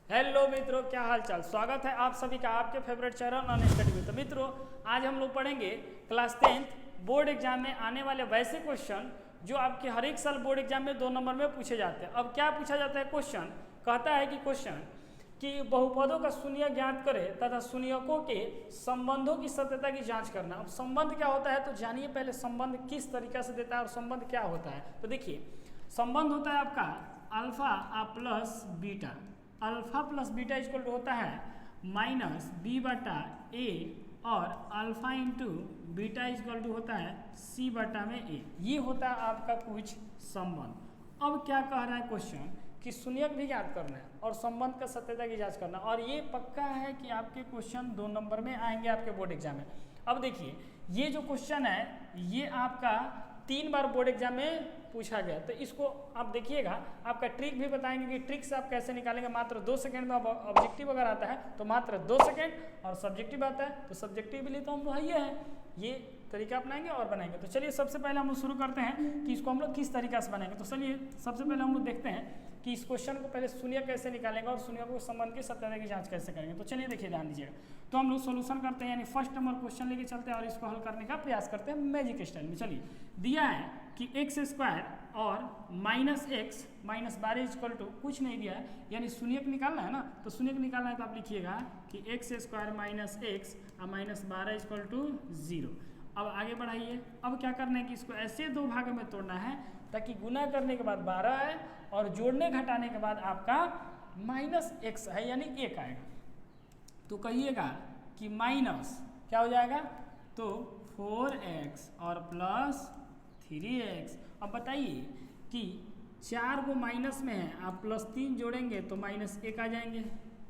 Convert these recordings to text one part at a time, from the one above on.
Hello मित्रों, क्या हाल चाल। स्वागत है आप सभी का आपके फेवरेट चैनल ऑन स्टडी में। तो मित्रों, आज हम लोग पढ़ेंगे क्लास 10th बोर्ड एग्जाम में आने वाले वैसे क्वेश्चन जो आपके हर एक साल बोर्ड एग्जाम में 2 नंबर में पूछे जाते हैं। अब क्या पूछा जाता है क्वेश्चन, कहता है कि क्वेश्चन कि बहुपदों का शून्य ज्ञात करे तथा शून्यकों के संबंधों की सत्यता की जांच करना। अब संबंध क्या होता है तो जानिए पहले संबंध किस तरीके से देता है और संबंध क्या होता है। तो देखिए, संबंध होता है आपका alpha plus beta. Alpha plus beta equal to होता है माइनस बी बटा ए, और alpha into beta equal to होता है सी बटा में ए। ये होता है आपका कुछ संबंध। अब क्या कह रहा है क्वेश्चन कि शून्यक भी ज्ञात करना है और संबंध का सत्यता की जांच करना, और ये पक्का है कि आपके क्वेश्चन 2 नंबर में आएंगे आपके बोर्ड एग्जाम में। अब देखिए, ये जो क्वेश्चन है ये आपका 3 बार बोर्ड एग्जाम में पूछा गया। तो इसको आप देखिएगा, आपका ट्रिक भी बताएंगे कि ट्रिक से आप कैसे निकालेंगे। मात्र 2 सेकंड में ऑब्जेक्टिव अगर आता है तो मात्र 2 सेकंड, और सब्जेक्टिव आता है तो सब्जेक्टिव भी लिए तो हम लोग ये है, ये तरीका अपनाएंगे और बनाएंगे। तो चलिए सबसे पहले हम लोग शुरू करते हैं कि इसको हम लोग किस तरीका से बनाएंगे। तो चलिए सबसे पहले हम लोग देखते हैं कि इस क्वेश्चन को पहले शून्य कैसे निकालेंगे और शून्य को संबंध की सत्यता की जांच कैसे करेंगे। तो चलिए देखिए, ध्यान दीजिएगा। तो हम लोग सोल्यूशन करते हैं, यानी फर्स्ट नंबर क्वेश्चन लेके चलते हैं और इसको हल करने का प्रयास करते हैं मैजिक स्टाइल में। चलिए, दिया है कि एक्स स्क्वायर और minus x minus 12 equal to कुछ नहीं दिया है, यानी शून्यक निकालना है ना। तो शून्यक निकालना है तो आप लिखिएगा कि एक्स स्क्वायर माइनस एक्स और माइनस 12 इक्वल टू 0। अब आगे बढ़ाइए। अब क्या करना है कि इसको ऐसे 2 भागों में तोड़ना है ताकि गुना करने के बाद 12 आए और जोड़ने घटाने के बाद आपका माइनस एक्स है यानी 1 आएगा। तो कहिएगा कि माइनस क्या हो जाएगा, तो 4x और प्लस 3x। अब बताइए कि 4 को माइनस में है, आप प्लस 3 जोड़ेंगे तो माइनस 1 आ जाएंगे,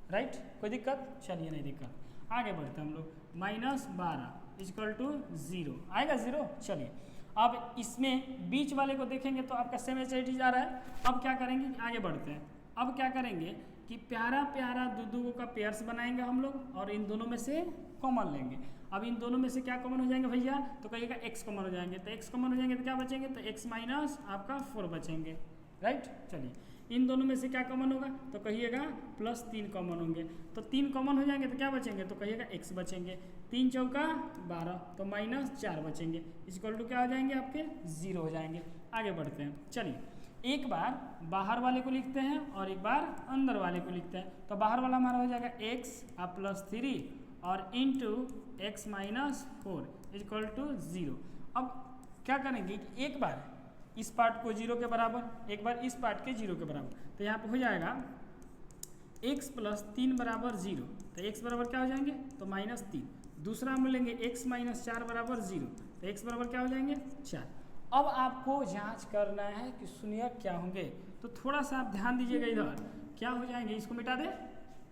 राइट। कोई दिक्कत? चलिए नहीं दिक्कत, आगे बढ़ते हैं हम लोग। माइनस 12 इक्वल टू 0 आएगा 0। चलिए, अब इसमें बीच वाले को देखेंगे तो आपका सेम एच जा रहा है। अब क्या करेंगे, आगे बढ़ते हैं। अब क्या करेंगे कि प्यारा प्यारा दो का पेयर्स बनाएंगे हम लोग और इन दोनों में से कॉमन लेंगे। अब इन दोनों में से क्या कॉमन हो जाएंगे भैया, तो कहिएगा x कॉमन हो जाएंगे। तो x कॉमन हो जाएंगे तो क्या बचेंगे, तो x माइनस आपका 4 बचेंगे, राइट। चलिए, इन दोनों में से क्या कॉमन होगा, तो कहिएगा प्लस 3 कॉमन होंगे। तो 3 कॉमन हो जाएंगे तो क्या बचेंगे, तो कहिएगा x बचेंगे। 3 चौका 12 तो माइनस 4 बचेंगे, इक्वल टू क्या हो जाएंगे आपके 0 हो जाएंगे। आगे बढ़ते हैं। चलिए, एक बार बाहर वाले को लिखते हैं और एक बार अंदर वाले को लिखते हैं। तो बाहर वाला हमारा हो जाएगा x प्लस 3 और into x minus 4 equal to 0। अब क्या करेंगे कि एक बार इस पार्ट को 0 के बराबर, एक बार इस पार्ट के 0 के बराबर। तो यहाँ पे हो जाएगा x प्लस 3 बराबर 0। तो x बराबर क्या हो जाएंगे, तो माइनस 3। दूसरा हम लेंगे x माइनस 4 बराबर 0। तो x बराबर क्या हो जाएंगे 4। अब आपको जांच करना है कि शून्यक क्या होंगे। तो थोड़ा सा आप ध्यान दीजिएगा, इधर क्या हो जाएंगे, इसको मिटा दें,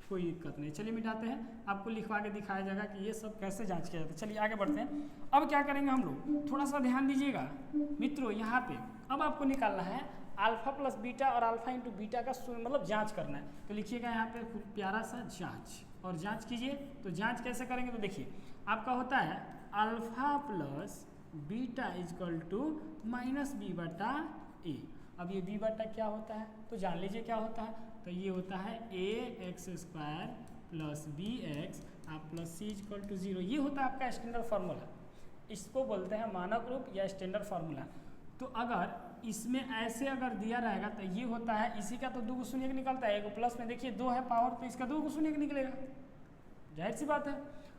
कोई दिक्कत नहीं। चलिए मिटाते हैं, आपको लिखवा के दिखाया जाएगा कि ये सब कैसे जांच किया जाता है। चलिए आगे बढ़ते हैं। अब क्या करेंगे हम लोग, थोड़ा सा ध्यान दीजिएगा मित्रों। यहाँ पे अब आपको निकालना है अल्फा प्लस बीटा और अल्फा इंटू बीटा का मतलब जांच करना है। तो लिखिएगा यहाँ पे खूब प्यारा सा जांच, और जांच कीजिए। तो जांच कैसे करेंगे, तो देखिए आपका होता है alpha plus beta equal to minus b बटा ए। अब ये बी बटा क्या होता है, तो जान लीजिए क्या होता है। तो ये होता है A X square plus B X plus C equal to 0। ये होता है आपका स्टैंडर्ड फार्मूला, इसको बोलते हैं मानक रूप या स्टैंडर्ड फार्मूला। तो अगर इसमें ऐसे अगर दिया रहेगा तो ये होता है, इसी का तो 2 शून्य निकलता है। एक प्लस में देखिए 2 है पावर, तो इसका 2 शून्य निकलेगा, जाहिर सी बात है।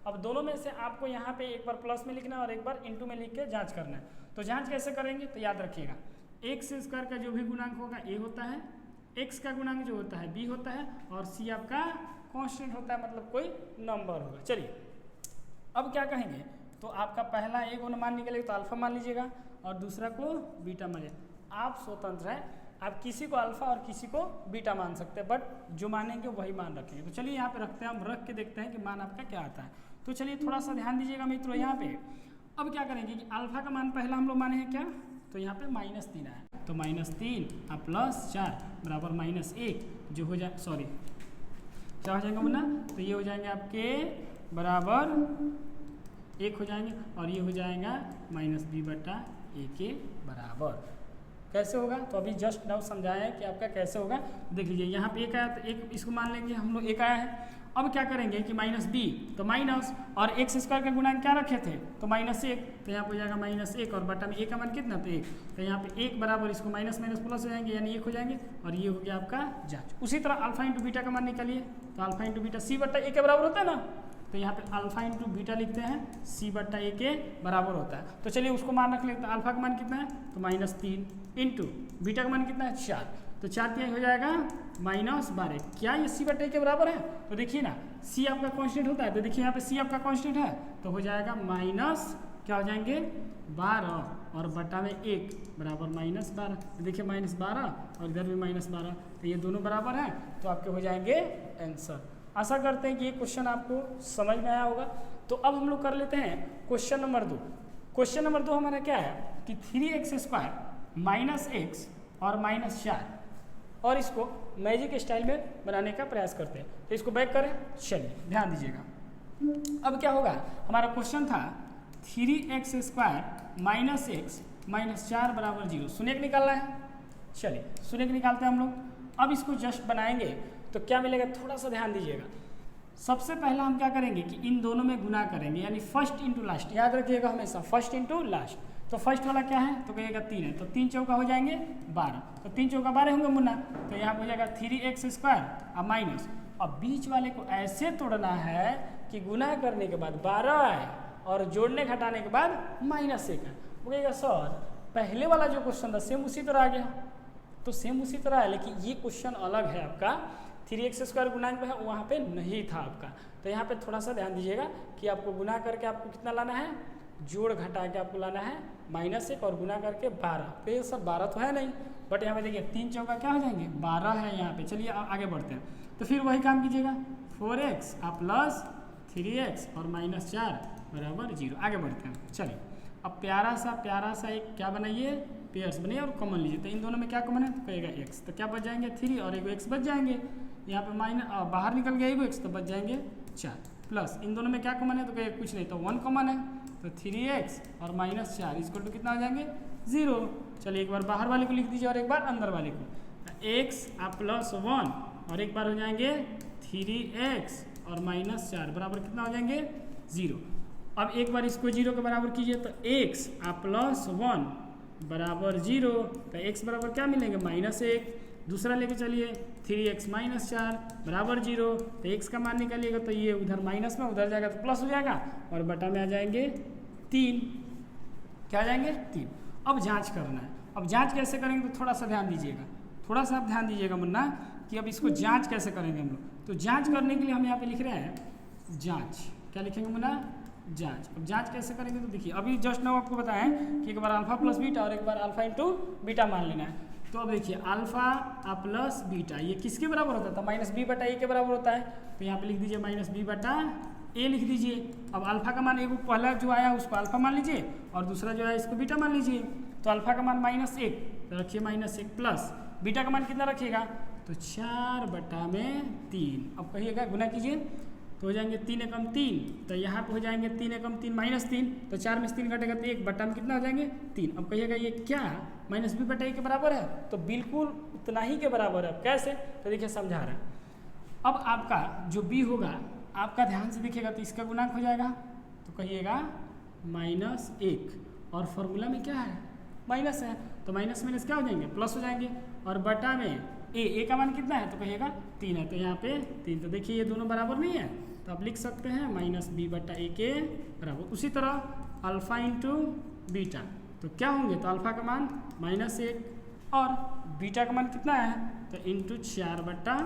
अब दोनों में से आपको यहाँ पे एक बार प्लस में लिखना है और एक बार इंटू में लिख के जाँच करना है। तो जाँच कैसे करेंगे, तो याद रखिएगा एक्स स्क्वायर का जो भी गुणांक होगा ए होता है, x का गुणांक जो होता है b होता है, और c आपका कांस्टेंट होता है, मतलब कोई नंबर होगा। चलिए, अब क्या कहेंगे, तो आपका पहला एक मान निकलेगा तो अल्फा मान लीजिएगा और दूसरा को बीटा मान लीजिएगा। आप स्वतंत्र हैं, आप किसी को अल्फा और किसी को बीटा मान सकते हैं, बट जो मानेंगे वही मान रखेंगे। तो चलिए यहाँ पे रखते हैं, हम रख के देखते हैं कि मान आपका क्या आता है। तो चलिए थोड़ा सा ध्यान दीजिएगा मित्रों यहाँ पे। अब क्या करेंगे कि अल्फा का मान पहला हम लोग माने हैं क्या, तो यहाँ पे -3 आया। तो -3 प्लस 4 बराबर -1, जो हो जाए, सॉरी क्या हो जाएगा मुन्ना, तो ये हो जाएंगे आपके बराबर 1 हो जाएंगे, और ये हो जाएगा -b बटा a के बराबर। कैसे होगा, तो अभी जस्ट नाउ समझाया है कि आपका कैसे होगा। देख लीजिए यहाँ पे एक आया तो एक इसको मान लेंगे हम लोग, एक आया है। अब क्या करेंगे कि माइनस बी तो माइनस, और एक्स स्क्वायर का गुणांक क्या रखे थे तो -1, तो यहाँ पे हो जाएगा -1 और बटा में ए का मान कितना तो 1, तो यहाँ पे 1 बराबर इसको माइनस माइनस प्लस हो जाएंगे यानी 1 हो जाएंगे, और ये हो गया आपका जांच। उसी तरह अल्फा इंटू बीटा का मान निकालिए, तो अल्फा इंटू बीटा सी बटा ए के बराबर होता है ना, तो यहाँ पे अल्फा इंटू बीटा लिखते हैं, सी बटा ए के बराबर होता है। तो चलिए उसको मान रख लेते हैं, अल्फा का मान कितना है तो -3 इंटू बीटा का मान कितना है 4, तो 4 क्या हो जाएगा -12। क्या ये सी बटा ए के बराबर है, तो देखिए ना सी आपका कांस्टेंट होता है, तो देखिए यहाँ पे सी आपका कांस्टेंट है, तो हो जाएगा माइनस क्या हो जाएंगे 12 और बटा में 1 बराबर -12, तो देखिए -12 और इधर भी -12, तो ये दोनों बराबर हैं, तो आपके हो जाएंगे आंसर। आशा करते हैं कि ये क्वेश्चन आपको समझ में आया होगा। तो अब हम लोग कर लेते हैं क्वेश्चन नंबर 2। क्वेश्चन नंबर 2 हमारा क्या है कि 3x² -x और -4, और इसको मैजिक स्टाइल में बनाने का प्रयास करते हैं। तो इसको बैक करें, चलिए ध्यान दीजिएगा। अब क्या होगा, हमारा क्वेश्चन था 3x² -x -4 बराबर 0, शून्य निकालना है। चलिए शून्य निकालते हैं हम लोग। अब इसको जस्ट बनाएंगे तो क्या मिलेगा, थोड़ा सा ध्यान दीजिएगा। सबसे पहला हम क्या करेंगे कि इन दोनों में गुना करेंगे, यानी फर्स्ट इंटू लास्ट, याद रखिएगा हमेशा फर्स्ट इंटू लास्ट। तो फर्स्ट वाला क्या है तो कहिएगा 3 है, तो 3 चौका हो जाएंगे 12, तो 3 चौका 12 होंगे मुन्ना, तो यहाँ हो जाएगा 3x² और माइनस। अब बीच वाले को ऐसे तोड़ना है कि गुना करने के बाद 12 आए और जोड़ने घटाने के बाद -1 है। वो कहेगा सर पहले वाला जो क्वेश्चन था सेम उसी तरह आ गया, तो सेम उसी तरह है, लेकिन ये क्वेश्चन अलग है आपका। 3x² गुणांक में है, वहाँ पे नहीं था आपका। तो यहाँ पे थोड़ा सा ध्यान दीजिएगा कि आपको गुना करके आपको कितना लाना है, जोड़ घटा के आपको लाना है -1 और गुना करके 12। तो ये सब 12 तो है नहीं, बट यहाँ पे देखिए 3 चौका क्या हो जाएंगे 12 है यहाँ पे। चलिए आगे बढ़ते हैं, तो फिर वही काम कीजिएगा 4x प्लस 3x और -4 बराबर 0। आगे बढ़ते हैं, चलिए अब प्यारा सा एक क्या बनाइए, पेयर्स बनाइए और कॉमन लीजिए। तो इन दोनों में क्या कॉमन है तो कहेगा x, तो क्या बच जाएंगे 3 और एगो x बच जाएंगे। यहाँ पे बाहर निकल गया एगो x, तो बच जाएंगे 4, प्लस इन दोनों में क्या कॉमन है तो कहेगा कुछ नहीं, तो 1 कॉमन है, तो 3x और -4 इसको तो कितना हो जाएंगे 0। चलिए एक बार बाहर वाले को लिख दीजिए और एक बार अंदर वाले को, x प्लस 1 और एक बार हो जाएंगे 3x और -4 बराबर कितना हो जाएंगे 0। अब एक बार इसको 0 के बराबर कीजिए, तो x प्लस 1 बराबर 0, तो x बराबर क्या मिलेंगे -1। दूसरा लेके चलिए 3x -4 बराबर 0, तो x का मान निकालिएगा तो ये उधर माइनस में उधर जाएगा तो प्लस हो जाएगा, और बटा में आ जाएंगे 3, क्या आ जाएंगे 3। अब जांच करना है। अब जांच कैसे करेंगे तो थोड़ा सा ध्यान दीजिएगा, थोड़ा सा आप ध्यान दीजिएगा मुन्ना कि अब इसको जांच कैसे करेंगे हम लोग। तो जांच करने के लिए हम यहाँ पे लिख रहे हैं जांच, क्या लिखेंगे मुन्ना जांच। अब जांच कैसे करेंगे तो देखिए अभी जस्ट नाउ आपको बताएं कि एक बार अल्फा प्लस बीटा और एक बार अल्फा इंटू बीटा मान लेना है। तो अब देखिए अल्फा प्लस बीटा ये किसके बराबर होता था, -b बटा a के बराबर होता है, तो यहाँ पे लिख दीजिए -b बटा a लिख दीजिए। अब अल्फा का मान एक पहला जो आया उसको अल्फा मान लीजिए और दूसरा जो है इसको बीटा मान लीजिए। तो अल्फा का मान -1 तो रखिए -1 प्लस बीटा का मान कितना रखिएगा तो 4 बटा में 3। अब कहिएगा गुना कीजिए तो हो जाएंगे 3 एकम 3, तो यहाँ पे हो जाएंगे 3 एकम 3 -3, तो 4 में से 3 घटेगा तो 1 बटा में कितना हो जाएंगे 3। अब कहिएगा ये क्या -b बटा a के बराबर है, तो बिल्कुल उतना ही के बराबर है। कैसे तो देखिए समझा रहा है। अब आपका जो b होगा आपका ध्यान से देखिएगा तो इसका गुणांक हो जाएगा, तो कहिएगा -1 और फॉर्मूला में क्या है माइनस है, तो माइनस माइनस क्या हो जाएंगे प्लस हो जाएंगे, और बटा में a का मान कितना है तो कहिएगा 3 है, तो यहाँ पे 3। तो देखिए ये दोनों बराबर नहीं है, तो आप लिख सकते हैं -b बटा a के बराबर। उसी तरह अल्फा इंटू बीटा, तो क्या होंगे तो अल्फा का मान -1 और बीटा का मान कितना है तो इंटू 4 बटा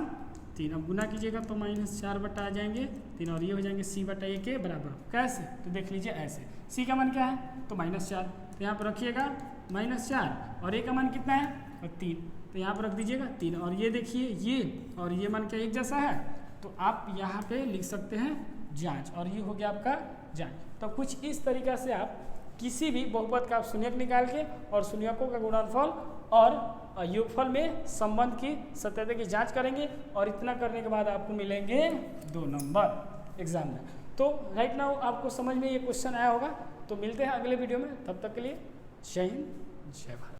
3। अब गुना कीजिएगा तो -4 बटा आ जाएंगे 3, और ये हो जाएंगे c बटा a के बराबर। कैसे तो देख लीजिए ऐसे, c का मान क्या है तो -4, तो यहाँ पर रखिएगा -4 और a का मान कितना है तो 3, तो यहाँ पर रख दीजिएगा 3, और ये देखिए ये और ये मान क्या एक जैसा है, तो आप यहाँ पे लिख सकते हैं जांच, और ये हो गया आपका जांच। तो कुछ इस तरीक़ा से आप किसी भी बहुपद का आप शून्यक निकाल के और शून्यकों का गुणनफल और योगफल में संबंध की सत्यता की जांच करेंगे, और इतना करने के बाद आपको मिलेंगे 2 नंबर एग्जाम में। तो राइट नाउ आपको समझ में ये क्वेश्चन आया होगा। तो मिलते हैं अगले वीडियो में, तब तक के लिए जय हिंद जय भारत।